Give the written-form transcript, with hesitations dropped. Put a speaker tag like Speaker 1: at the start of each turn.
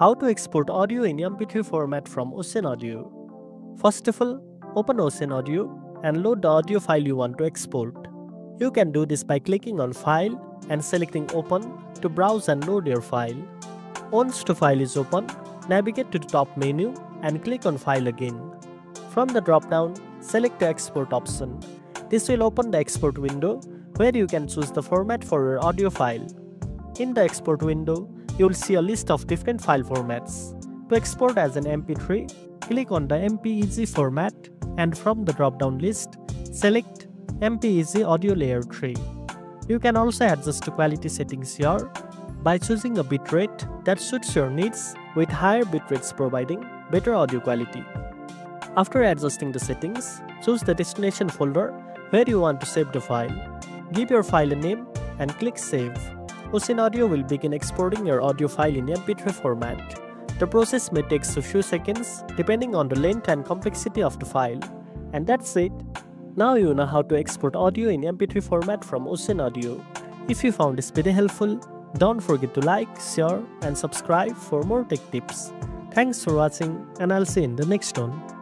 Speaker 1: How to export audio in MP3 format from Ocenaudio. First of all, open Ocenaudio and load the audio file you want to export. You can do this by clicking on File and selecting Open to browse and load your file. Once the file is open, navigate to the top menu and click on File again. From the drop-down, select the Export option. This will open the export window where you can choose the format for your audio file. In the export window, you will see a list of different file formats. To export as an MP3, click on the MPEG format and from the drop-down list, select MPEG Audio Layer 3. You can also adjust the quality settings here by choosing a bitrate that suits your needs, with higher bitrates providing better audio quality. After adjusting the settings, choose the destination folder where you want to save the file. Give your file a name and click Save. Ocenaudio will begin exporting your audio file in MP3 format. The process may take a few seconds depending on the length and complexity of the file. And that's it. Now you know how to export audio in MP3 format from Ocenaudio. If you found this video helpful, don't forget to like, share and subscribe for more tech tips. Thanks for watching and I'll see you in the next one.